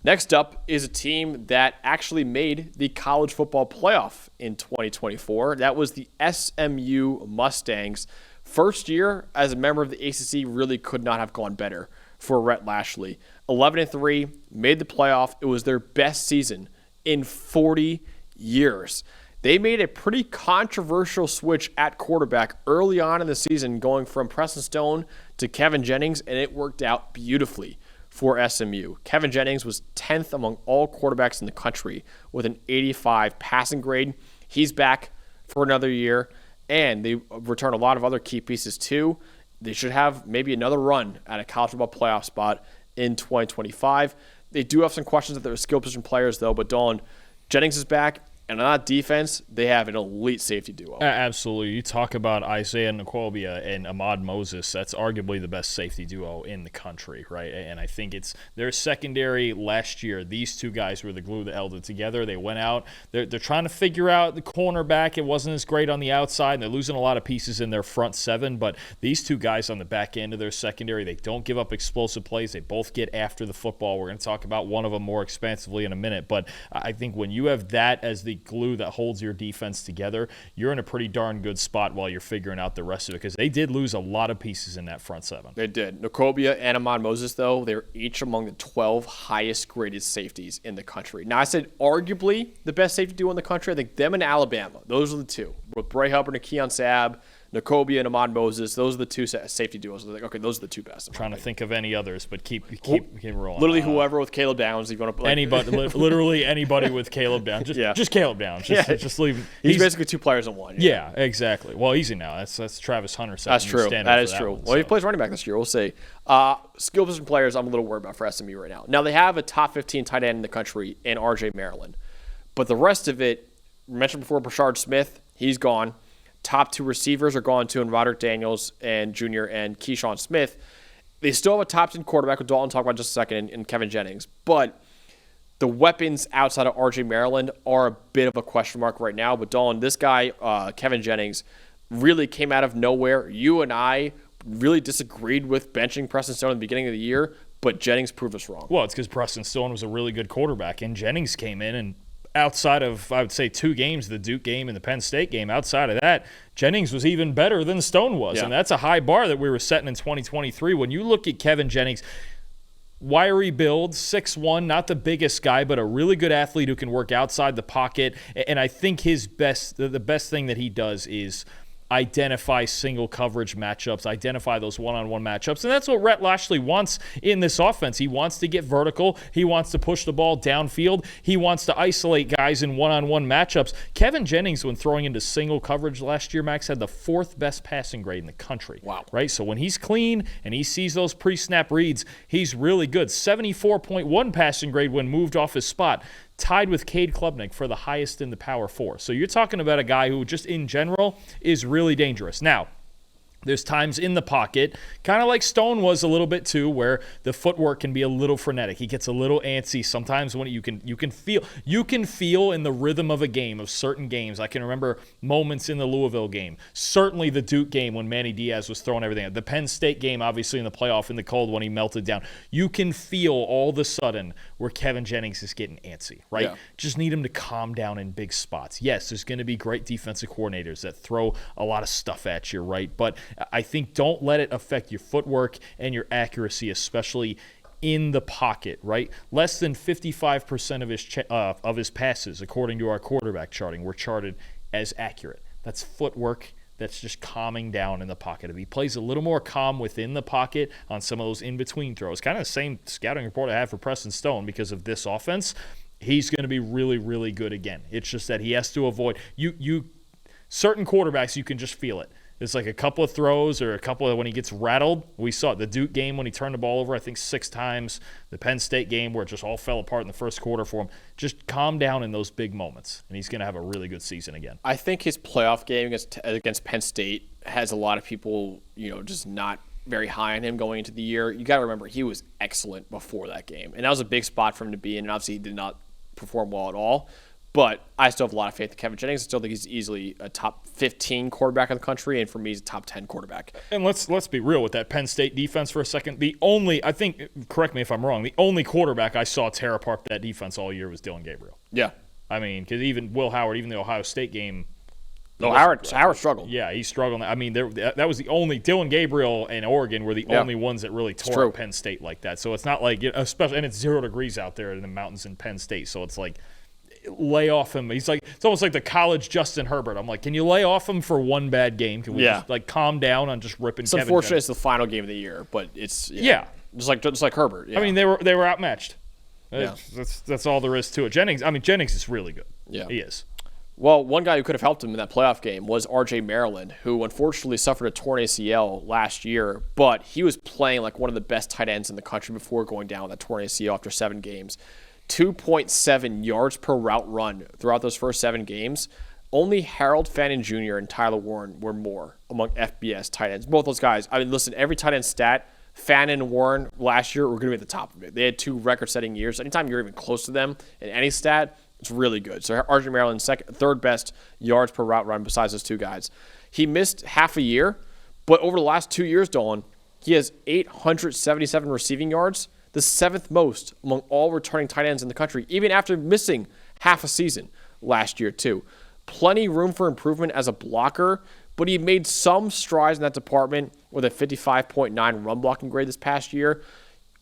Next up is a team that actually made the college football playoff in 2024. That was the SMU Mustangs. First year as a member of the ACC really could not have gone better for Rhett Lashley. 11-3, made the playoff. It was their best season in 40 years. They made a pretty controversial switch at quarterback early on in the season, going from Preston Stone to Kevin Jennings, and it worked out beautifully for SMU. Kevin Jennings was 10th among all quarterbacks in the country with an 85 passing grade. He's back for another year, and they return a lot of other key pieces too. They should have maybe another run at a college football playoff spot in 2025. They do have some questions at their skill position players, though, but Dalton, Jennings is back. And on that defense, they have an elite safety duo. Absolutely. You talk about Isaiah Nkwobia and Ahmad Moses. That's arguably the best safety duo in the country, right? And I think it's their secondary last year. These two guys were the glue that held it together. They went out. They're trying to figure out the cornerback. It wasn't as great on the outside. And they're losing a lot of pieces in their front seven. But these two guys on the back end of their secondary, they don't give up explosive plays. They both get after the football. We're going to talk about one of them more expansively in a minute. But I think when you have that as the glue that holds your defense together, you're in a pretty darn good spot while you're figuring out the rest of it, because they did lose a lot of pieces in that front seven. They did. Nkwobia and Ahmad Moses, though, they're each among the 12 highest graded safeties in the country. Now, I said arguably the best safety duo in the country. I think them and Alabama, those are the two. With Bray Hubbard and Keon Sabb, Nkwobia and Ahmad Moses, those are the two safety duos. Like, okay, those are the two best. I'm trying to think of any others, but keep rolling. Literally whoever with Caleb Downs. If you want to anybody, literally anybody with Caleb Downs. Just Caleb Downs. Just leave him. He's basically two players in one. Yeah, exactly. Well, easy now. That's Travis Hunter. That's true. That is true. Well, he plays running back this year. We'll see. Skill position players, I'm a little worried about for SMU right now. Now, they have a top 15 tight end in the country in R.J. Maryland. But the rest of it, mentioned before, Brashard Smith, he's gone. Top two receivers are gone too, and Roderick Daniels and Jr. and Keyshawn Smith. They still have a top 10 quarterback, which Dalton talk about in just a second, in Kevin Jennings. But the weapons outside of R.J. Maryland are a bit of a question mark right now. But Dalton, this guy, Kevin Jennings, really came out of nowhere. You and I really disagreed with benching Preston Stone at the beginning of the year, but Jennings proved us wrong. Well, it's because Preston Stone was a really good quarterback, and Jennings came in and outside of, I would say, two games, the Duke game and the Penn State game, outside of that, Jennings was even better than Stone was. Yeah. And that's a high bar that we were setting in 2023. When you look at Kevin Jennings, wiry build, 6'1", not the biggest guy, but a really good athlete who can work outside the pocket. And I think the best thing that he does is identify single coverage matchups, identify those one-on-one matchups. And that's what Rhett Lashley wants in this offense. He wants to get vertical. He wants to push the ball downfield. He wants to isolate guys in one-on-one matchups. Kevin Jennings, when throwing into single coverage last year, Max, had the fourth best passing grade in the country. Wow. Right? So when he's clean and he sees those pre-snap reads, he's really good. 74.1 passing grade when moved off his spot. Tied with Cade Klubnik for the highest in the Power 4. So you're talking about a guy who just in general is really dangerous. Now, there's times in the pocket, kind of like Stone was a little bit too, where the footwork can be a little frenetic. He gets a little antsy. Sometimes when you can feel in the rhythm of a game, of certain games. I can remember moments in the Louisville game. Certainly the Duke game when Manny Diaz was throwing everything. The Penn State game, obviously in the playoff in the cold when he melted down. You can feel all of a sudden where Kevin Jennings is getting antsy, right? Yeah. Just need him to calm down in big spots. Yes, there's going to be great defensive coordinators that throw a lot of stuff at you, right? But I think don't let it affect your footwork and your accuracy, especially in the pocket, right? Less than 55% of his passes, according to our quarterback charting, were charted as accurate. That's footwork. That's just calming down in the pocket. If he plays a little more calm within the pocket on some of those in-between throws, kind of the same scouting report I have for Preston Stone because of this offense, he's going to be really, really good again. It's just that he has to avoid certain quarterbacks, you can just feel it. It's like a couple of throws or a couple of when he gets rattled. We saw it. The Duke game when he turned the ball over, I think 6 times. The Penn State game where it just all fell apart in the first quarter for him. Just calm down in those big moments, and he's going to have a really good season again. I think his playoff game against Penn State has a lot of people, just not very high on him going into the year. You got to remember, he was excellent before that game, and that was a big spot for him to be in, and obviously he did not perform well at all. But I still have a lot of faith in Kevin Jennings. I still think he's easily a top 15 quarterback in the country, and for me, he's a top 10 quarterback. And let's be real with that Penn State defense for a second. I think, correct me if I'm wrong, the only quarterback I saw tear apart that defense all year was Dylan Gabriel. Yeah. I mean, because even Will Howard, even the Ohio State game. No, Howard struggled. Yeah, he struggled. I mean, that was the only – Dylan Gabriel and Oregon were the only ones that really tore up Penn State like that. So it's not like – especially, and it's 0 degrees out there in the mountains in Penn State. So it's like – lay off him. He's like, it's almost like the college Justin Herbert. I'm like, can you lay off him for one bad game? Can we just like calm down on just ripping it's Kevin unfortunate Jennings? It's the final game of the year, but it's just like Herbert. I mean, they were outmatched. That's all there is to it. Jennings is really good. Yeah. He is. Well, one guy who could have helped him in that playoff game was R.J. Maryland, who unfortunately suffered a torn ACL last year, but he was playing like one of the best tight ends in the country before going down with that torn ACL after 7 games. 2.7 yards per route run throughout those first 7 games. Only Harold Fannin Jr. and Tyler Warren were more among FBS tight ends. Both those guys. I mean, listen, every tight end stat, Fannin and Warren last year were going to be at the top of it. They had 2 record-setting years. Anytime you're even close to them in any stat, it's really good. So R.J. Maryland, third best yards per route run besides those 2 guys. He missed half a year, but over the last 2 years, Dolan, he has 877 receiving yards, the 7th most among all returning tight ends in the country, even after missing half a season last year too. Plenty room for improvement as a blocker, but he made some strides in that department with a 55.9 run blocking grade this past year.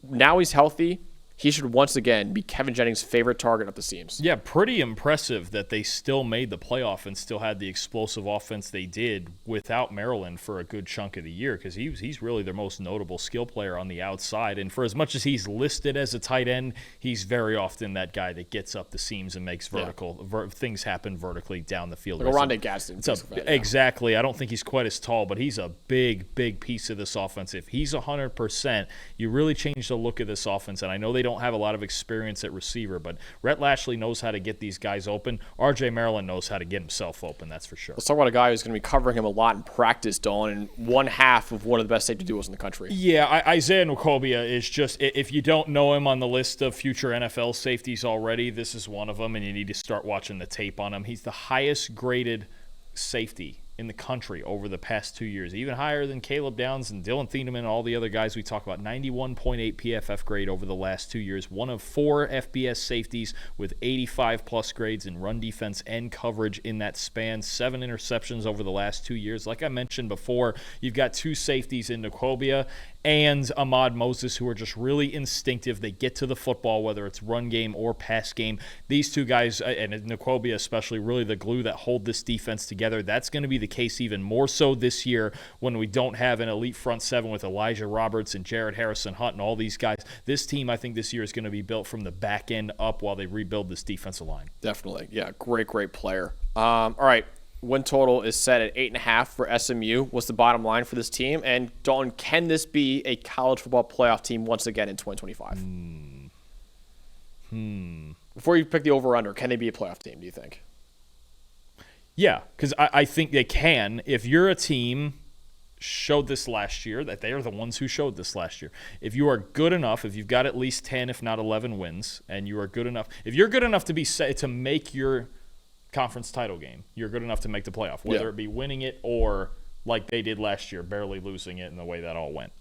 Now he's healthy. He should once again be Kevin Jennings' favorite target up the seams. Yeah, pretty impressive that they still made the playoff and still had the explosive offense they did without Maryland for a good chunk of the year, because he's really their most notable skill player on the outside. And for as much as he's listed as a tight end, he's very often that guy that gets up the seams and makes things happen vertically down the field. Like a Rondé Gadsden. Exactly. I don't think he's quite as tall, but he's a big, big piece of this offense. If he's 100%, you really change the look of this offense. And I know they don't have a lot of experience at receiver, but Rhett Lashley knows how to get these guys open. R.J. Maryland knows how to get himself open, that's for sure. Let's talk about a guy who's going to be covering him a lot in practice, Dawn, and one half of one of the best safety duos in the country. Yeah, Isaiah Nwokobia is just, if you don't know him on the list of future NFL safeties already, this is one of them, and you need to start watching the tape on him. He's the highest graded safety in the country over the past 2 years, even higher than Caleb Downs and Dylan Thieneman and all the other guys we talk about. 91.8 PFF grade over the last 2 years. One of 4 FBS safeties with 85-plus grades in run defense and coverage in that span. 7 interceptions over the last 2 years. Like I mentioned before, you've got 2 safeties in Nwokobia and Ahmad Moses, who are just really instinctive. They get to the football, whether it's run game or pass game. These 2 guys, and Nwokobia especially, really the glue that hold this defense together. That's going to be the case even more so this year when we don't have an elite front 7 with Elijah Roberts and Jared Harrison Hunt and all these guys. This team, I think this year is going to be built from the back end up while they rebuild this defensive line. Definitely. Yeah, great player. All right. Win total is set at 8.5 for SMU. What's the bottom line for this team? And Dalton, can this be a college football playoff team once again in 2025? Before you pick the over-under, can they be a playoff team, do you think? Yeah, because I think they can. If you're a team, showed this last year, that they are the ones who showed this last year. If you are good enough, if you've got at least 10, if not 11 wins, and you are good enough, if you're good enough to be to make your conference title game, you're good enough to make the playoff, whether it be winning it or like they did last year, barely losing it and the way that all went.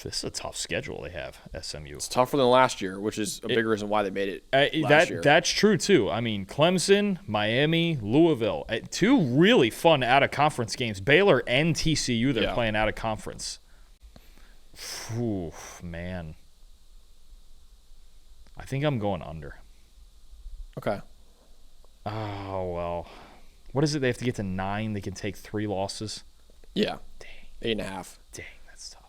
This is a tough schedule they have, SMU. It's tougher than last year, which is a big reason why they made it last year. That's true, too. I mean, Clemson, Miami, Louisville, 2 really fun out-of-conference games. Baylor and TCU, they're playing out-of-conference. Ooh, man. I think I'm going under. Okay. Oh, well. What is it? They have to get to 9. They can take 3 losses? Yeah. Dang. 8.5. Dang, that's tough.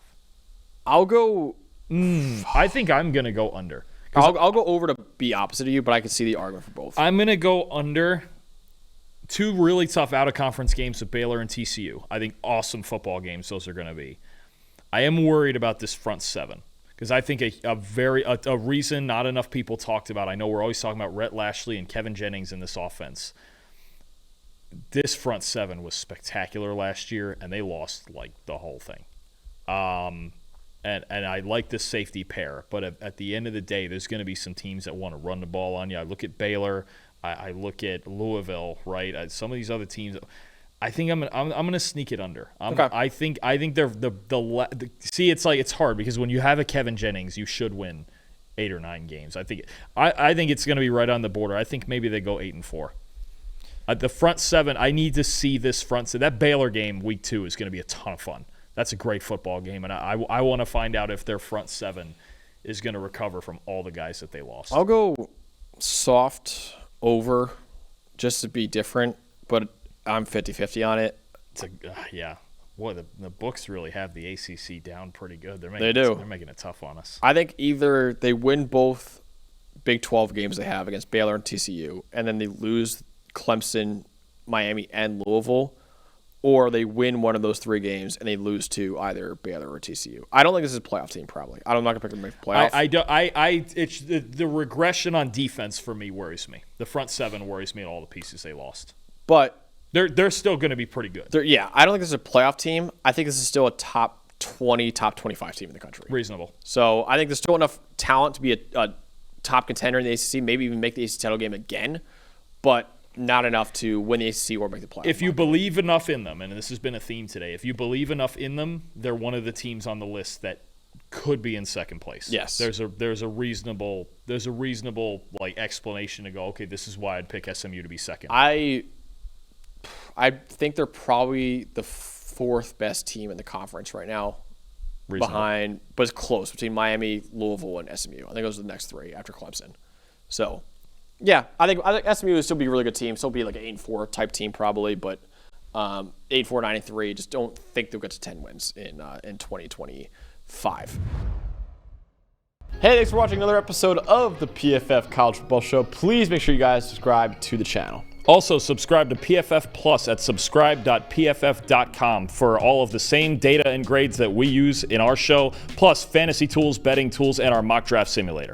I'll go. I think I'm going to go under. I'll go over to be opposite of you, but I can see the argument for both. I'm going to go under. 2 really tough out-of-conference games with Baylor and TCU. I think awesome football games those are going to be. I am worried about this front 7 because I think a reason not enough people talked about. I know we're always talking about Rhett Lashley and Kevin Jennings in this offense. This front 7 was spectacular last year, and they lost like the whole thing. And I like this safety pair. But at the end of the day, there's going to be some teams that want to run the ball on you. I look at Baylor. I look at Louisville, right? Some of these other teams. I think I'm going to sneak it under. Okay. I think they're the see, it's like it's hard because when you have a Kevin Jennings, you should win 8 or 9 games. I think it's going to be right on the border. I think maybe they go 8-4. The front 7, I need to see this front 7. That Baylor game week 2 is going to be a ton of fun. That's a great football game, and I want to find out if their front 7 is going to recover from all the guys that they lost. I'll go soft over just to be different, but I'm 50-50 on it. Yeah. Boy, the books really have the ACC down pretty good. They're making it tough on us. I think either they win both Big 12 games they have against Baylor and TCU, and then they lose Clemson, Miami, and Louisville, or they win one of those 3 games and they lose to either Baylor or TCU. I don't think this is a playoff team, probably. I'm not going to pick them to make the playoff. It's the regression on defense for me worries me. The front 7 worries me at all the pieces they lost. But they're still going to be pretty good. I don't think this is a playoff team. I think this is still a top 20, top 25 team in the country. Reasonable. So I think there's still enough talent to be a top contender in the ACC, maybe even make the ACC title game again, but not enough to win the ACC or make the playoff. If you believe enough in them, and this has been a theme today, if you believe enough in them, they're one of the teams on the list that could be in second place. Yes. There's a reasonable like explanation to go, okay, this is why I'd pick SMU to be second. I think they're probably the 4th best team in the conference right now. Behind, but it's close between Miami, Louisville, and SMU. I think those are the next 3 after Clemson. So, yeah, I think SMU would still be a really good team. Still be like an 8-4 type team probably, but 8-4, 9-3. Just don't think they'll get to 10 wins in 2025. Hey, thanks for watching another episode of the PFF College Football Show. Please make sure you guys subscribe to the channel. Also, subscribe to PFF Plus at subscribe.pff.com for all of the same data and grades that we use in our show, plus fantasy tools, betting tools, and our mock draft simulator.